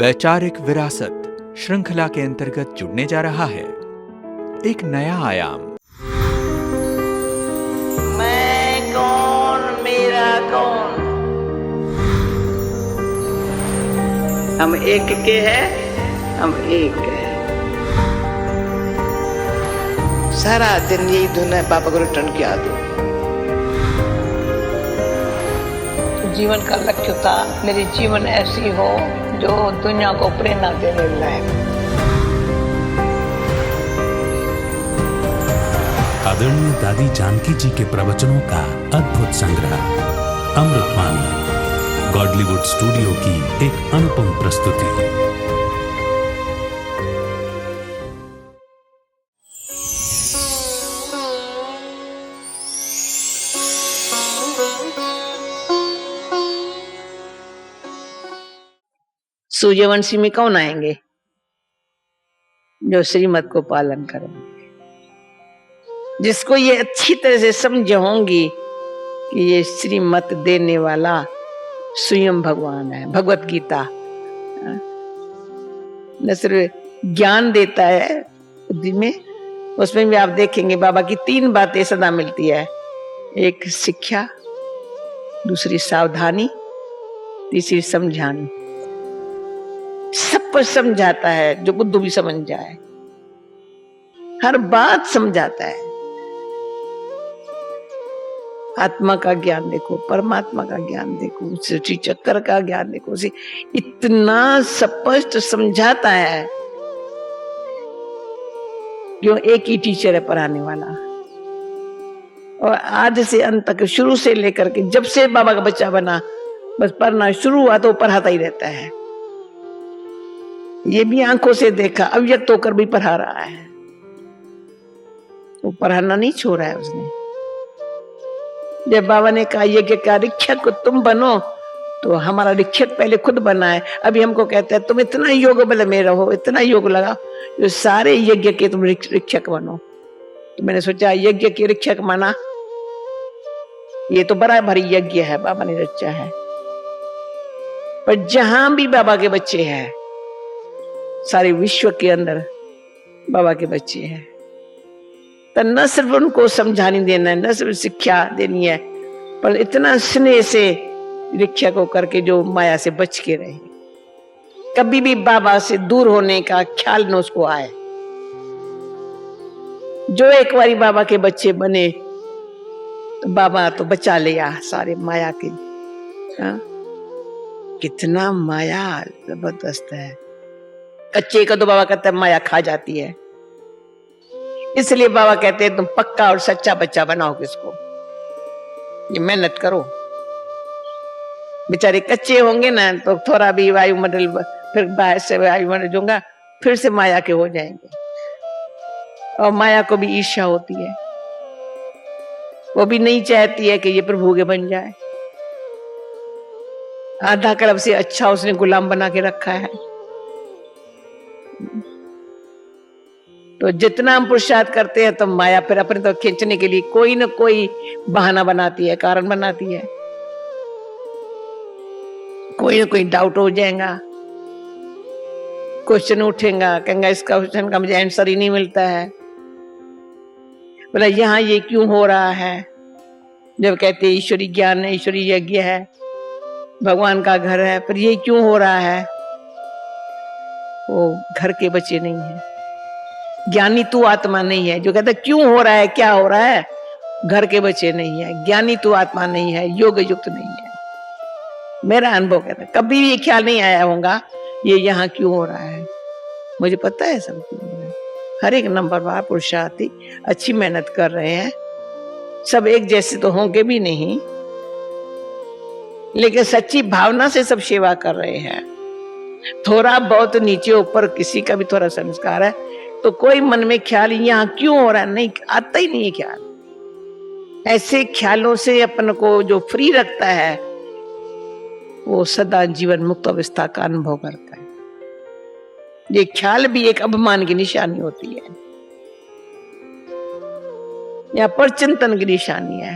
वैचारिक विरासत श्रृंखला के अंतर्गत जुड़ने जा रहा है एक नया आयाम। मैं कौन, मेरा कौन। हम एक के हैं, हम एक हैं। सारा दिन यही धुन है, पापा को रिटर्न किया दो। जीवन का लक्ष्य था मेरी जीवन ऐसी हो जो दुनिया को प्रेरणा देने लायक। आदरणीय दादी जानकी जी के प्रवचनों का अद्भुत संग्रह अमृतवाणी गॉडलीवुड स्टूडियो की एक अनुपम प्रस्तुति। सूर्यवंशी में कौन आएंगे? जो श्रीमत को पालन करेंगे, जिसको ये अच्छी तरह से समझ होंगी कि ये श्रीमत देने वाला स्वयं भगवान है। भगवत गीता न सिर्फ ज्ञान देता है बुद्धि में, उसमें भी आप देखेंगे बाबा की 3 बातें सदा मिलती है। एक शिक्षा, दूसरी सावधानी, तीसरी समझानी। सब पर समझाता है जो बुद्धू भी समझ जाए, हर बात समझाता है। आत्मा का ज्ञान देखो, परमात्मा का ज्ञान देखो, सृष्टि चक्र का ज्ञान देखो, उसे इतना स्पष्ट समझाता है। क्यों? एक ही टीचर है पढ़ाने वाला, और आज से अंत तक, शुरू से लेकर के जब से बाबा का बच्चा बना, बस पढ़ना शुरू हुआ तो पढ़ाता ही रहता है। ये भी आंखों से देखा, अव्यक्त होकर भी पढ़ा रहा है। वो पढ़ाना नहीं छोड़ा है उसने। जब बाबा ने कहा यज्ञ का शिक्षक तुम बनो, तो हमारा शिक्षक पहले खुद बना है। अभी हमको कहते हैं तुम इतना योग बल में रहो, इतना योग लगाओ, जो सारे यज्ञ के तुम शिक्षक बनो। तो मैंने सोचा यज्ञ के शिक्षक माना, ये तो बड़ा भारी यज्ञ है बाबा ने रचा है। पर जहां भी बाबा के बच्चे हैं, सारे विश्व के अंदर बाबा के बच्चे हैं, तो न सिर्फ उनको समझाने देना है, न सिर्फ शिक्षा देनी है, पर इतना स्नेह से शिक्षा को करके जो माया से बच के रहे, कभी भी बाबा से दूर होने का ख्याल न उसको आए। जो एक बारी बाबा के बच्चे बने तो बाबा तो बचा लिया सारे माया के। कितना माया जबरदस्त है। कच्चे का तो बाबा कहते हैं माया खा जाती है, इसलिए बाबा कहते हैं तुम पक्का और सच्चा बच्चा बनाओ किसको, ये मेहनत करो। बेचारे कच्चे होंगे ना तो थोड़ा भी वायुमंडल, फिर बाहर से वायुमंडल जोगा, फिर से माया के हो जाएंगे। और माया को भी ईर्ष्या होती है, वो भी नहीं चाहती है कि ये प्रभु के बन जाए। आधा कल्प से अच्छा उसने गुलाम बना के रखा है। तो जितना हम पुरुषार्थ करते हैं तो माया फिर अपने तो खींचने के लिए कोई न कोई बहाना बनाती है, कारण बनाती है। कोई न कोई डाउट हो जाएगा, क्वेश्चन उठेगा, कहेंगे इसका क्वेश्चन का मुझे आंसर ही नहीं मिलता है। बोला यहाँ ये क्यों हो रहा है? जब कहते ईश्वरी ज्ञान है, ईश्वरी यज्ञ है, भगवान का घर है, पर ये क्यों हो रहा है? वो घर के बच्चे नहीं है, ज्ञानी तू आत्मा नहीं है। जो कहता क्यों हो रहा है, क्या हो रहा है, घर के बच्चे नहीं है, ज्ञानी तू आत्मा नहीं है, योग युक्त नहीं है। मेरा अनुभव कहता है कभी ये ख्याल नहीं आया होगा ये यहाँ क्यों हो रहा है। मुझे पता है सब क्यों हो रहा है। हर एक नंबर बार पुरुषार्थी अच्छी मेहनत कर रहे हैं, सब एक जैसे तो होंगे भी नहीं, लेकिन सच्ची भावना से सब सेवा कर रहे हैं। थोड़ा बहुत नीचे ऊपर किसी का भी थोड़ा संस्कार है तो कोई मन में ख्याल यहाँ क्यों हो रहा है नहीं आता ही नहीं है ख्याल। ऐसे ख्यालों से अपन को जो फ्री रखता है वो सदा जीवन मुक्त अवस्था का अनुभव करता है। ये ख्याल भी एक अभिमान की निशानी होती है, या पर चिंतन की निशानी है।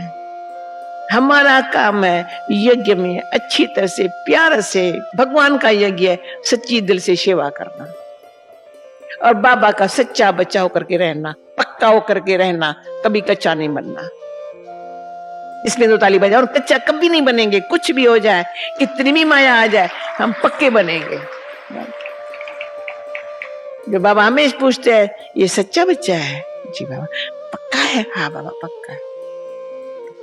हमारा काम है यज्ञ में अच्छी तरह से प्यार से, भगवान का यज्ञ है, सच्ची दिल से सेवा करना और बाबा का सच्चा बच्चा होकर के रहना, पक्का होकर के रहना, कभी कच्चा नहीं बनना। इसमें तो ताली बजाओ। और कच्चा कभी नहीं बनेंगे, कुछ भी हो जाए, कितनी भी माया आ जाए, हम पक्के बनेंगे। जो बाबा हमें पूछते हैं, ये सच्चा बच्चा है? जी बाबा। पक्का है? हाँ बाबा पक्का है।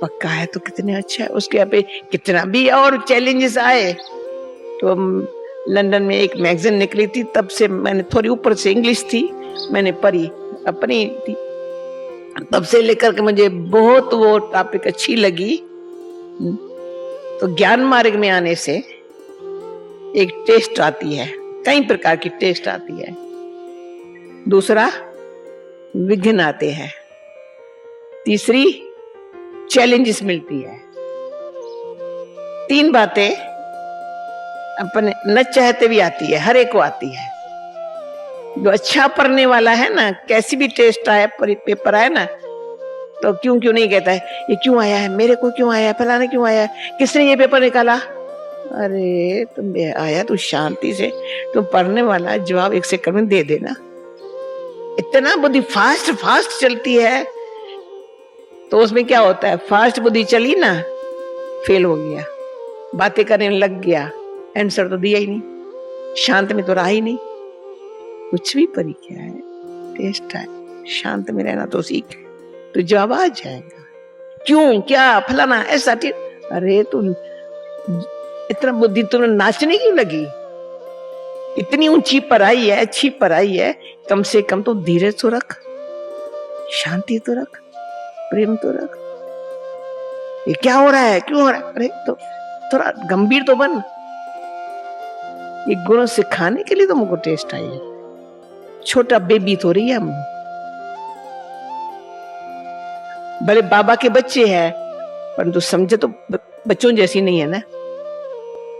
पक्का है तो कितने अच्छा है। उसके यहाँ पे कितना भी और चैलेंजेस आए, तो हम लंदन में एक मैगजीन निकली थी, तब से मैंने थोड़ी ऊपर से इंग्लिश थी, मैंने पढ़ी अपनी थी, तब से लेकर के मुझे बहुत वो टॉपिक अच्छी लगी। तो ज्ञान मार्ग में आने से एक टेस्ट आती है, कई प्रकार की टेस्ट आती है। दूसरा विघ्न आते हैं, तीसरी चैलेंजेस मिलती है। तीन बातें अपने न चाहते भी आती है, हर एक को आती है। जो अच्छा पढ़ने वाला है ना, कैसी भी टेस्ट आए, पेपर आए ना, तो क्यों क्यों नहीं कहता है, ये क्यों आया है, मेरे को क्यों आया है, फलाना क्यों आया है, किसने ये पेपर निकाला? अरे तुम आया तो शांति से, तुम पढ़ने वाला जवाब 1 सेकंड में दे देना। इतना बुद्धि फास्ट फास्ट चलती है, तो उसमें क्या होता है, फास्ट बुद्धि चली ना, फेल हो गया, बातें करने लग गया, आंसर तो दिया ही नहीं, शांत में तो रहा ही नहीं। कुछ भी परीक्षा है, टेस्ट है, शांत में रहना तो सीख, तो जवाब आ जाएगा। क्यों, क्या, फलाना, ऐसा। अरे तुम इतना बुद्धि तुम्हें नाचने क्यों लगी? इतनी ऊंची पढ़ाई है, अच्छी पढ़ाई है, कम से कम तो धीरज तो रख, शांति तो रख, प्रेम तो रख। ये क्या हो रहा है, क्यों हो रहा है? अरे तो थोड़ा गंभीर तो बन। ये गुण सिखाने के लिए तो मुझको टेस्ट आई है। छोटा बेबी तो रही है हम, भले बाबा के बच्चे हैं, परंतु समझे तो बच्चों जैसी नहीं है ना।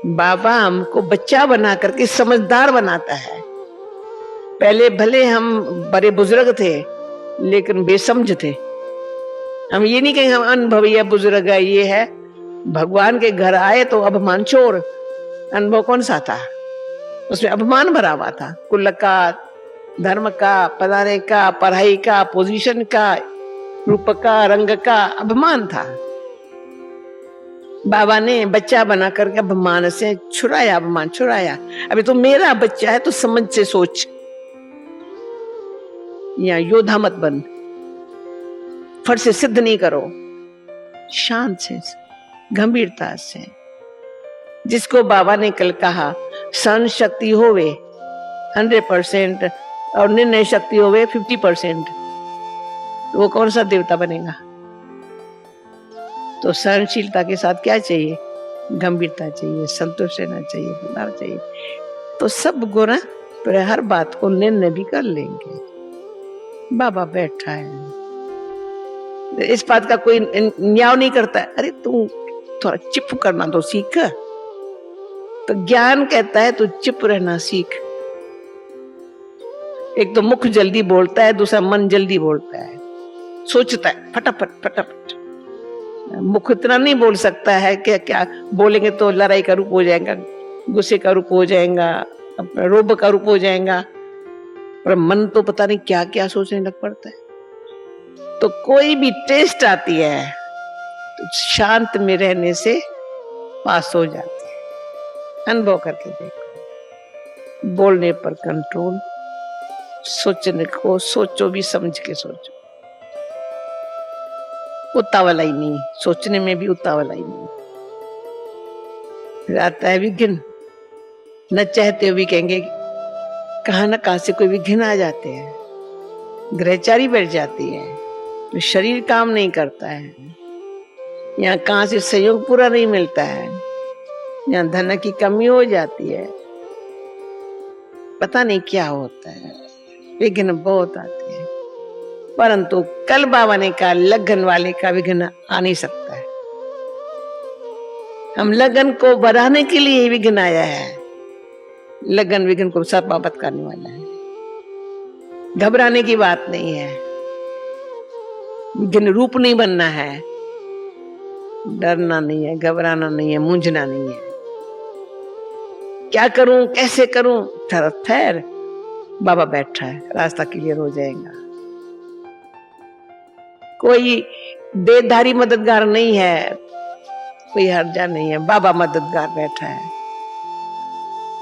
बाबा हमको बच्चा बना करके समझदार बनाता है। पहले भले हम बड़े बुजुर्ग थे, लेकिन बेसमझ थे। हम ये नहीं कहेंगे हम अनुभवी है, बुजुर्ग है, ये है। भगवान के घर आए तो अभिमान छोड़। अनुभव कौन सा था? उसमें अभिमान भरा हुआ था, कुल का, धर्म का, पढ़ाने का, पढ़ाई का, पोजीशन का, रूप का, रंग का अभिमान था। बाबा ने बच्चा बना करके अभिमान से छुड़ाया, अभिमान छुड़ाया। अभी तो मेरा बच्चा है तो समझ से सोच, या योद्धा मत बन, फट से सिद्ध नहीं करो, शांत से, गंभीरता से। जिसको बाबा ने कल कहा सहन शक्ति होवे 100% और निर्णय शक्ति होवे 50%, तो वो कौन सा देवता बनेगा? तो सहनशीलता के साथ क्या चाहिए? गंभीरता चाहिए, संतोष रहना चाहिए, बदलाव चाहिए। तो सब गुण पर हर बात को निर्णय भी कर लेंगे। बाबा बैठा है, इस बात का कोई न्याय नहीं करता है। अरे तू थोड़ा चुप करना तो सीख। तो ज्ञान कहता है तू चुप रहना सीख। एक तो मुख जल्दी बोलता है, दूसरा मन जल्दी बोलता है, सोचता है फटाफट फटाफट। मुख इतना नहीं बोल सकता है कि क्या बोलेंगे तो लड़ाई का रूप हो जाएगा, गुस्से का रूप हो जाएगा, रोब का रूप हो जाएगा, और मन तो पता नहीं क्या क्या सोचने लग पड़ता है। तो कोई भी टेस्ट आती है तो शांत में रहने से पास हो जाती है। अनुभव करके देखो। बोलने पर कंट्रोल, सोचने को सोचो भी समझ के सोचो, उतावला ही नहीं, सोचने में भी उतावला ही नहीं। फिर आता है विघ्न। न चाहते हुए कहेंगे कहां न कहां से कोई विघ्न आ जाते हैं, ग्रहचारी बैठ जाती है, तो शरीर काम नहीं करता है, यहाँ कहां से सहयोग पूरा नहीं मिलता है, यहाँ धन की कमी हो जाती है, पता नहीं क्या होता है, विघ्न बहुत आते हैं। परंतु कल बाबा ने कहा लगन वाले का विघ्न आ नहीं सकता है। हम लगन को बढ़ाने के लिए विघ्न आया है। लगन विघ्न को समाप्त करने वाला है, घबराने की बात नहीं है। विघ्न रूप नहीं बनना है, डरना नहीं है, घबराना नहीं है, मूंझना नहीं है। क्या करूं, कैसे करूं? ठहर, बाबा बैठा है, रास्ता क्लियर हो जाएगा। कोई देहधारी मददगार नहीं है, कोई हर्जा नहीं है, बाबा मददगार बैठा है,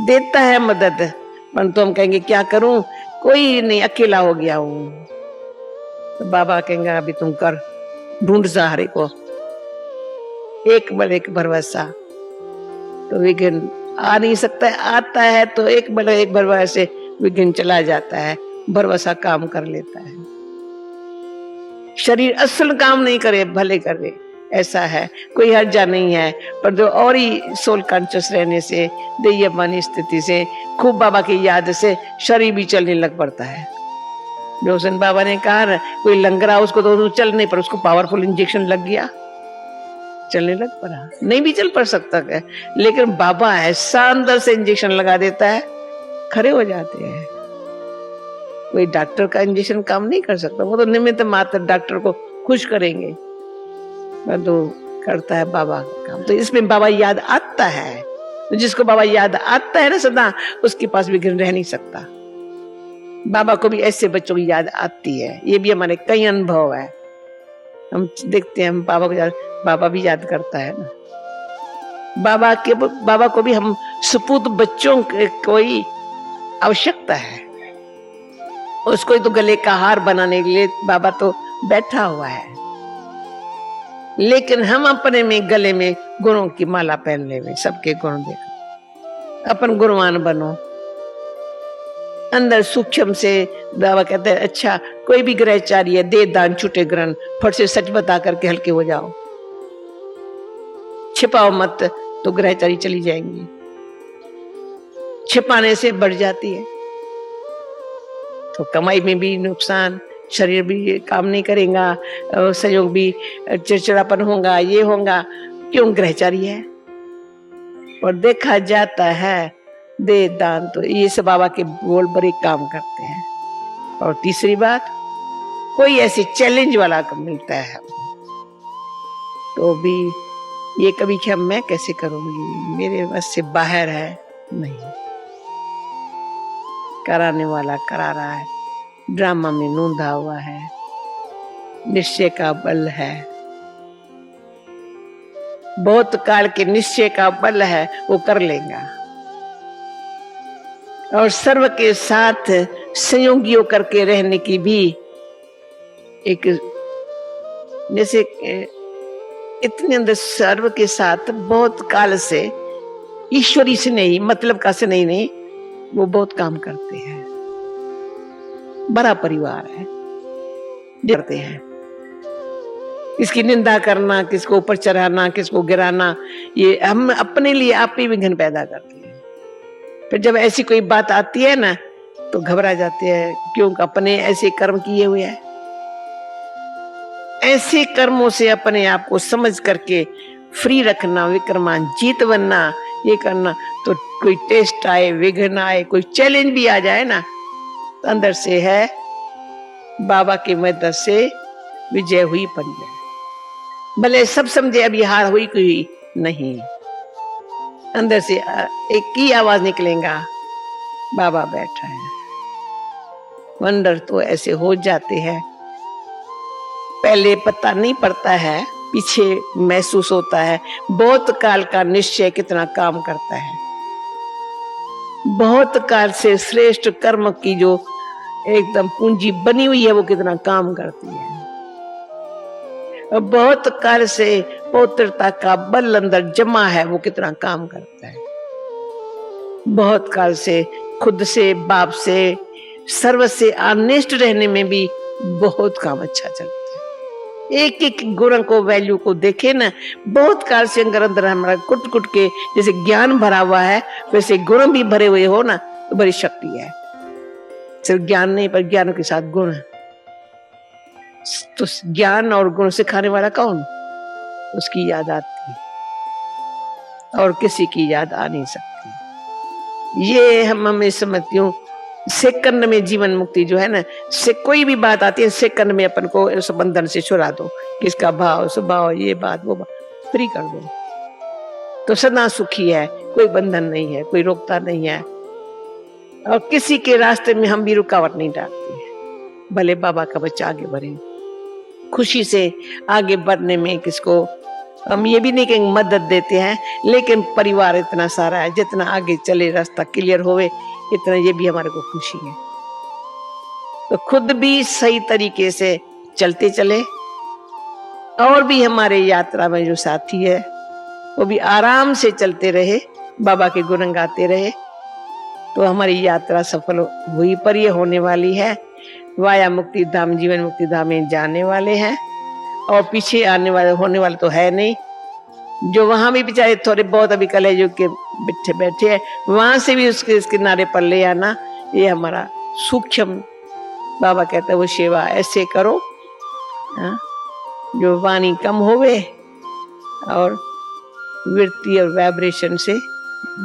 देता है मदद। परंतु हम कहेंगे क्या करूं, कोई नहीं, अकेला हो गया हूं। तो बाबा कहेंगे अभी तुम कर, ढूंढ सहारे को, एक बल एक भरवसा। तो विघ्न आ नहीं सकता है, आता है तो एक बल एक भरवसा से विघ्न चला जाता है, भरवसा काम कर लेता है। शरीर असल काम नहीं करे, भले करे, ऐसा है, कोई हर्जा नहीं है। पर जो और ही सोल कॉन्शियस रहने से, देयमानी स्थिति से, खूब बाबा की याद से शरीर भी चलने लग पड़ता है। जो हुसैन बाबा ने कहा, कोई लंगड़ा उसको तो चल नहीं, पर उसको पावरफुल इंजेक्शन लग गया, चलने लग पड़ा। नहीं भी चल पड़ सकता है, लेकिन बाबा ऐसा अंदर से इंजेक्शन लगा देता है, खड़े हो जाते हैं। कोई डॉक्टर का इंजेक्शन काम नहीं कर सकता, वो तो निमित्त मात्र डॉक्टर को खुश करेंगे, तो करता है बाबा का काम। तो इसमें बाबा याद आता है, तो जिसको बाबा याद आता है ना सदा, उसके पास विघ्न रह नहीं सकता। बाबा को भी ऐसे बच्चों की याद आती है, ये भी हमारे कई अनुभव है। हम देखते हैं, हम बाबा को याद, बाबा भी याद करता है ना। बाबा को भी हम सुपूत बच्चों के कोई आवश्यकता है, उसको तो गले का हार बनाने के लिए बाबा तो बैठा हुआ है, लेकिन हम अपने में गले में गुणों की माला पहनने में, सबके गुण देखो, अपन गुणवान बनो। अंदर सूक्ष्म से बाबा कहते हैं, अच्छा कोई भी ग्रहचारी है, दे दान छूटे ग्रहण, फट से सच बता करके हल्के हो जाओ, छिपाओ मत, तो ग्रहचारी चली जाएंगी। छिपाने से बढ़ जाती है तो कमाई में भी नुकसान, शरीर भी काम नहीं करेगा, संयोग भी चिड़चिड़ापन होगा, ये होगा, क्यों ग्रहचारी है। और देखा जाता है दे दान, तो ये सब बाबा के बोल बड़े काम करते हैं। और तीसरी बात, कोई ऐसी चैलेंज वाला मिलता है तो भी ये कभी क्या मैं कैसे करूंगी, मेरे बस से बाहर है, नहीं, कराने वाला करा रहा है, ड्रामा में नूंधा हुआ है, निश्चय का बल है, बहुत काल के निश्चय का बल है, वो कर लेगा। और सर्व के साथ संयोगियों करके रहने की भी एक, जैसे इतने अंदर सर्व के साथ बहुत काल से ईश्वरी से नहीं, मतलब का से नहीं, वो बहुत काम करते हैं, बड़ा परिवार है, करते हैं। किसकी निंदा करना, किसको ऊपर चढ़ाना, किसको गिराना, ये हम अपने लिए आप ही विघ्न पैदा करते हैं। फिर जब ऐसी कोई बात आती है ना, तो घबरा जाते हैं, क्यों, अपने ऐसे कर्म किए हुए हैं। ऐसे कर्मों से अपने आप को समझ करके फ्री रखना, विक्रमान जीत बनना, ये करना। तो कोई टेस्ट आए, विघ्न आए, कोई चैलेंज भी आ जाए ना, तो अंदर से है बाबा की मदद से विजय हुई बन जाए। भले सब समझे अभी हार हुई कोई नहीं, अंदर से एक ही आवाज निकलेगा, बाबा बैठा है। वंडर तो ऐसे हो जाते हैं, पहले पता नहीं पड़ता है, पीछे महसूस होता है बहुत काल का निश्चय कितना काम करता है। बहुत काल से श्रेष्ठ कर्म की जो एकदम पूंजी बनी हुई है, वो कितना काम करती है। और बहुत काल से पवित्रता का बल अंदर जमा है, वो कितना काम करता है। बहुत काल से खुद से, बाप से, सर्व से अनिष्ट रहने में भी बहुत काम अच्छा चलता है। एक एक गुण को, वैल्यू को देखे ना, बहुत काल से अंदर हमारा कुट कुट के जैसे ज्ञान भरा हुआ है, वैसे गुण भी भरे हुए हो ना, तो बड़ी शक्ति है। सिर्फ ज्ञान नहीं, पर ज्ञान के साथ गुण। तो ज्ञान और गुण सिखाने वाला कौन, उसकी याद आती है और किसी की याद आ नहीं सकती। ये हम हमें समझती हूँ, सेकंड में जीवन मुक्ति जो है ना, से कोई भी बात आती है, सेकंड में अपन को उस बंधन से छुड़ा दो। किसका भाव, स्वभाव, ये बात, वो बात, फ्री कर दो तो सदा सुखी है, कोई बंधन नहीं है, कोई रोकता नहीं है, और किसी के रास्ते में हम भी रुकावट नहीं डालते हैं। भले बाबा का बच्चा आगे बढ़े, खुशी से आगे बढ़ने में किसको हम ये भी नहीं कि मदद देते हैं, लेकिन परिवार इतना सारा है, जितना आगे चले रास्ता क्लियर होवे इतना ये भी हमारे को खुशी है। तो खुद भी सही तरीके से चलते चले, और भी हमारे यात्रा में जो साथी है वो भी आराम से चलते रहे, बाबा के गुण गाते रहे, तो हमारी यात्रा सफल हुई पर ये होने वाली है। वाया मुक्ति धाम, जीवन मुक्ति धाम में जाने वाले हैं, और पीछे आने वाले होने वाले तो है नहीं। जो वहां भी बेचारे थोड़े बहुत अभी कलयुग के बैठे बैठे हैं, वहां से भी उसके इस किनारे पर ले आना, ये हमारा सूक्ष्म बाबा कहते हैं वो सेवा ऐसे करो हाँ? जो वाणी कम होवे और वृत्ति और वाइब्रेशन से,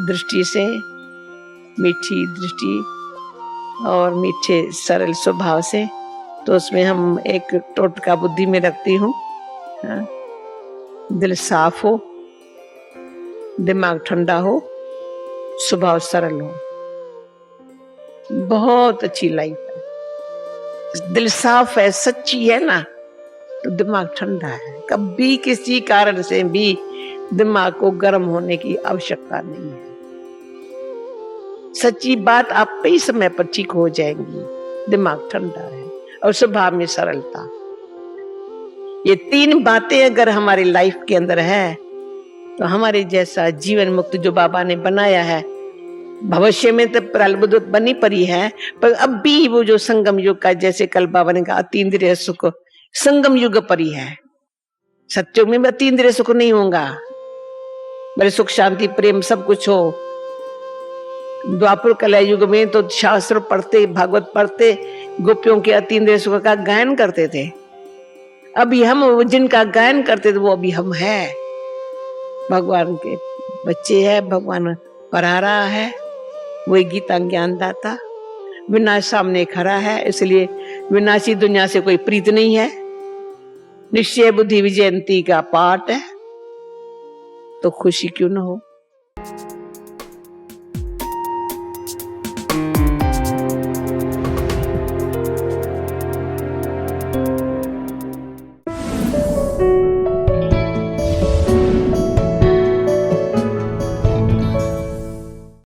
दृष्टि से, मीठी दृष्टि और मीठे सरल स्वभाव से, तो उसमें हम एक टोटका बुद्धि में रखती हूँ हाँ? दिल साफ हो, दिमाग ठंडा हो, स्वभाव सरल हो, बहुत अच्छी लाइफ है। दिल साफ है, सच्ची है ना, तो दिमाग ठंडा है, कभी किसी कारण से भी दिमाग को गर्म होने की आवश्यकता नहीं है। सच्ची बात आप पे ही समय पर ठीक हो जाएंगी, दिमाग ठंडा है और स्वभाव में सरलता। ये तीन बातें अगर हमारी लाइफ के अंदर है तो हमारे जैसा जीवन मुक्त जो बाबा ने बनाया है, भविष्य में तो प्रलबुद्ध बनी पड़ी है, पर अब भी वो जो संगम युग का, जैसे कल बाबा ने कहा अतीन्द्रिय सुख संगम युग परी है। सत्युग में अतीन्द्रिय सुख नहीं होगा, बड़े सुख शांति प्रेम सब कुछ हो। द्वापर कलह युग में तो शास्त्र पढ़ते, भागवत पढ़ते, गोपियों के अतीन्द्रिय सुख का गायन करते थे। अभी हम जिनका गायन करते थे वो अभी हम हैं, भगवान के बच्चे हैं, भगवान पढ़ा रहा है, वही गीता ज्ञान दाता, विनाश सामने खड़ा है, इसलिए विनाशी दुनिया से कोई प्रीत नहीं है। निश्चय बुद्धि विजयंती का पाठ है, तो खुशी क्यों न हो।